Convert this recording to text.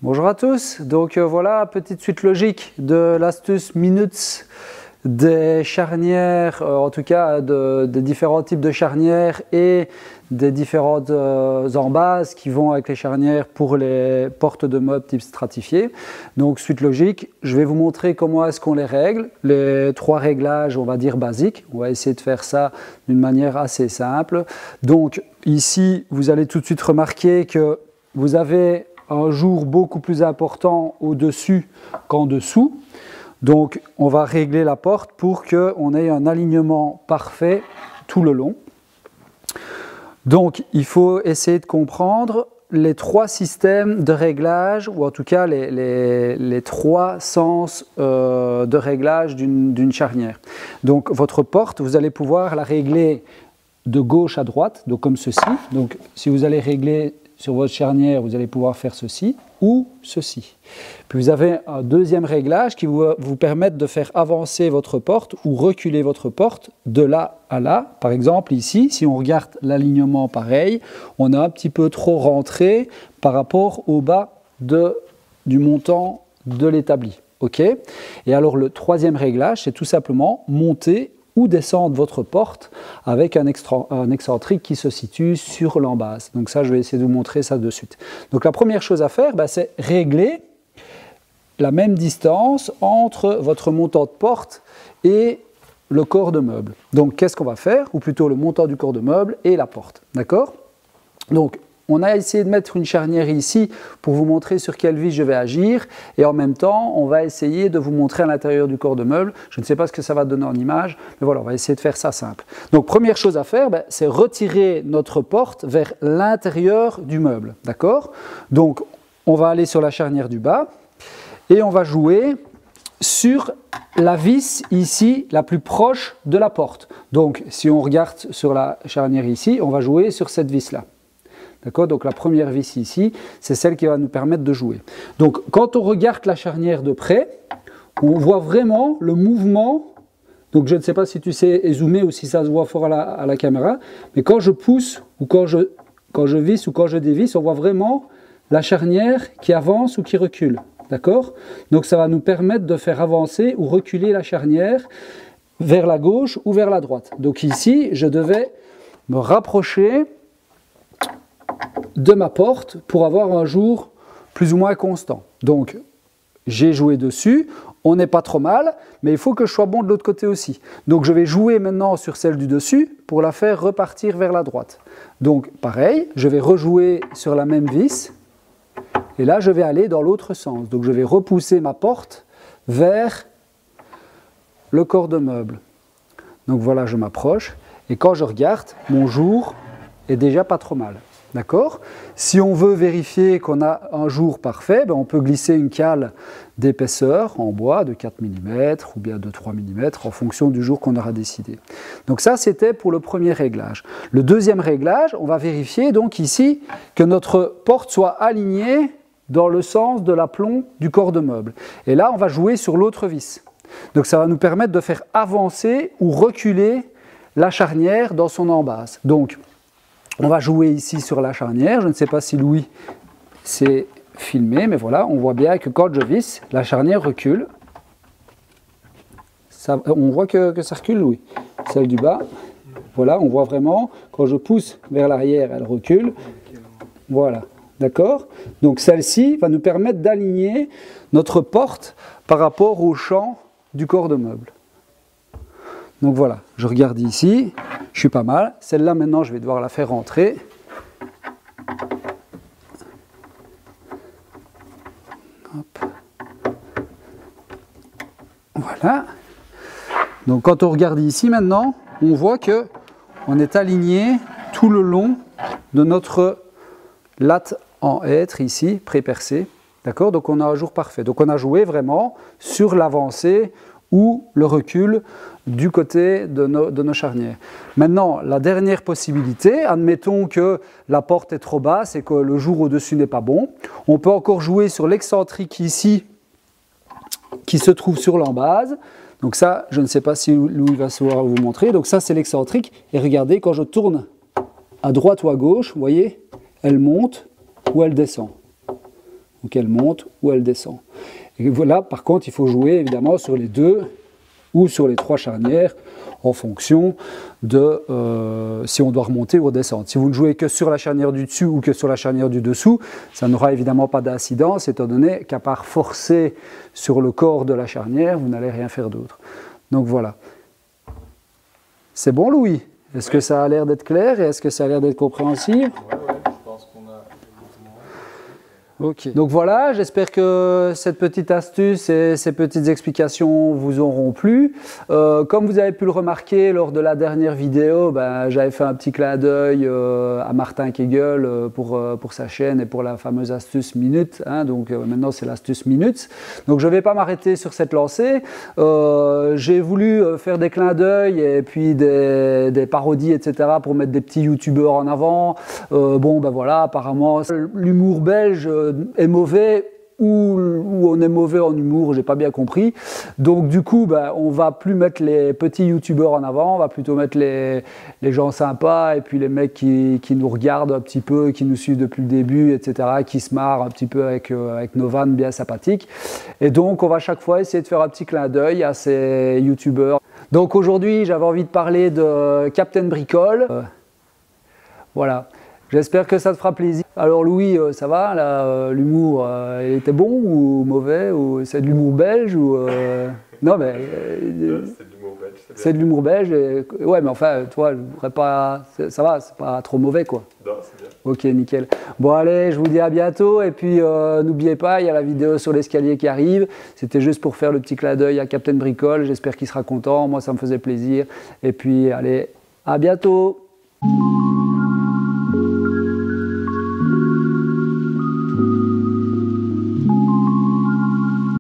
Bonjour à tous, donc voilà, petite suite logique de l'astuce minutes des charnières, en tout cas des différents types de charnières et des différentes embases qui vont avec les charnières pour les portes de meubles type stratifié. Donc suite logique, je vais vous montrer comment est-ce qu'on les règle, les trois réglages on va dire basiques. On va essayer de faire ça d'une manière assez simple. Donc ici vous allez tout de suite remarquer que vous avez un jour beaucoup plus important au-dessus qu'en dessous. Donc on va régler la porte pour qu'on ait un alignement parfait tout le long. Donc il faut essayer de comprendre les trois systèmes de réglage, ou en tout cas les trois sens de réglage d'une charnière. Donc votre porte, vous allez pouvoir la régler de gauche à droite, donc comme ceci. Donc si vous allez régler sur votre charnière, vous allez pouvoir faire ceci ou ceci. Puis vous avez un deuxième réglage qui va vous permettre de faire avancer votre porte ou reculer votre porte de là à là. Par exemple ici, si on regarde l'alignement pareil, on a un petit peu trop rentré par rapport au bas du montant de l'établi. Okay ? Et alors le troisième réglage, c'est tout simplement monter ou descendre votre porte avec un excentrique qui se situe sur l'embase. Donc ça, je vais essayer de vous montrer ça de suite. Donc la première chose à faire, c'est régler la même distance entre votre montant de porte et le corps de meuble. Donc qu'est-ce qu'on va faire? Ou plutôt le montant du corps de meuble et la porte. D'accord? Donc on a essayé de mettre une charnière ici pour vous montrer sur quelle vis je vais agir et en même temps on va essayer de vous montrer à l'intérieur du corps de meuble. Je ne sais pas ce que ça va donner en image, mais voilà, on va essayer de faire ça simple. Donc première chose à faire, c'est retirer notre porte vers l'intérieur du meuble. D'accord? Donc on va aller sur la charnière du bas et on va jouer sur la vis ici la plus proche de la porte. Donc si on regarde sur la charnière ici, on va jouer sur cette vis là. D'accord? Donc la première vis ici, c'est celle qui va nous permettre de jouer. Donc quand on regarde la charnière de près, on voit vraiment le mouvement. Donc je ne sais pas si tu sais zoomer ou si ça se voit fort à la caméra, mais quand je pousse ou quand je visse ou quand je dévisse, on voit vraiment la charnière qui avance ou qui recule. D'accord? Donc ça va nous permettre de faire avancer ou reculer la charnière vers la gauche ou vers la droite. Donc ici, je devais me rapprocher de ma porte pour avoir un jour plus ou moins constant. Donc j'ai joué dessus, on n'est pas trop mal, mais il faut que je sois bon de l'autre côté aussi. Donc je vais jouer maintenant sur celle du dessus pour la faire repartir vers la droite. Donc pareil, je vais rejouer sur la même vis et là je vais aller dans l'autre sens. Donc je vais repousser ma porte vers le corps de meuble. Donc voilà, je m'approche et quand je regarde, mon jour est déjà pas trop mal. D'accord? Si on veut vérifier qu'on a un jour parfait, on peut glisser une cale d'épaisseur en bois de 4 mm ou bien de 3 mm en fonction du jour qu'on aura décidé. Donc ça, c'était pour le premier réglage. Le deuxième réglage, on va vérifier donc ici que notre porte soit alignée dans le sens de l'aplomb du corps de meuble. Et là, on va jouer sur l'autre vis. Donc ça va nous permettre de faire avancer ou reculer la charnière dans son embase. Donc, on va jouer ici sur la charnière. Je ne sais pas si Louis s'est filmé, mais voilà, on voit bien que quand je visse, la charnière recule. Ça, on voit que ça recule, Louis. Celle du bas, voilà, on voit vraiment, quand je pousse vers l'arrière, elle recule. Voilà, d'accord? Donc celle-ci va nous permettre d'aligner notre porte par rapport au champ du corps de meuble. Donc voilà, je regarde ici, je suis pas mal. Celle-là, maintenant, je vais devoir la faire rentrer. Hop. Voilà. Donc quand on regarde ici, maintenant, on voit qu'on est aligné tout le long de notre latte en hêtre, ici, pré-percée. D'accord? Donc on a un jour parfait. Donc on a joué vraiment sur l'avancée ou le recul du côté de nos charnières. Maintenant, la dernière possibilité, admettons que la porte est trop basse et que le jour au-dessus n'est pas bon, on peut encore jouer sur l'excentrique ici, qui se trouve sur l'embase. Donc ça, je ne sais pas si Louis va savoir vous montrer. Donc ça, c'est l'excentrique. Et regardez, quand je tourne à droite ou à gauche, vous voyez, elle monte ou elle descend. Donc elle monte ou elle descend. Et voilà, par contre, il faut jouer évidemment sur les 2 ou sur les 3 charnières en fonction de si on doit remonter ou redescendre. Si vous ne jouez que sur la charnière du dessus ou que sur la charnière du dessous, ça n'aura évidemment pas d'incidence, étant donné qu'à part forcer sur le corps de la charnière, vous n'allez rien faire d'autre. Donc voilà. C'est bon, Louis? Est-ce que ça a l'air d'être clair et est-ce que ça a l'air d'être compréhensible? Okay. Donc voilà, j'espère que cette petite astuce et ces petites explications vous auront plu. Comme vous avez pu le remarquer lors de la dernière vidéo, j'avais fait un petit clin d'œil à Martin Kegel pour sa chaîne et pour la fameuse astuce minute. Hein, donc maintenant c'est l'astuce minute. Donc je ne vais pas m'arrêter sur cette lancée. J'ai voulu faire des clins d'œil et puis des parodies, etc. pour mettre des petits youtubeurs en avant. Voilà, apparemment l'humour belge est mauvais ou on est mauvais en humour, j'ai pas bien compris. Donc du coup, on va plus mettre les petits youtubeurs en avant, on va plutôt mettre les gens sympas et puis les mecs qui nous regardent un petit peu, qui nous suivent depuis le début, etc., qui se marrent un petit peu avec nos vannes bien sympathiques. Et donc on va chaque fois essayer de faire un petit clin d'œil à ces youtubeurs. Donc aujourd'hui, j'avais envie de parler de Captain Bricole. Voilà. J'espère que ça te fera plaisir. Alors Louis, ça va là, l'humour, il était bon ou mauvais, ou c'est de l'humour belge ou non mais c'est de l'humour belge. C'est de l'humour belge. Ouais, mais enfin, toi, ça va, c'est pas trop mauvais quoi. Non, c'est bien. Ok, nickel. Bon allez, je vous dis à bientôt et puis n'oubliez pas, il y a la vidéo sur l'escalier qui arrive. C'était juste pour faire le petit clin d'œil à Captain Bricole. J'espère qu'il sera content. Moi, ça me faisait plaisir. Et puis allez, à bientôt.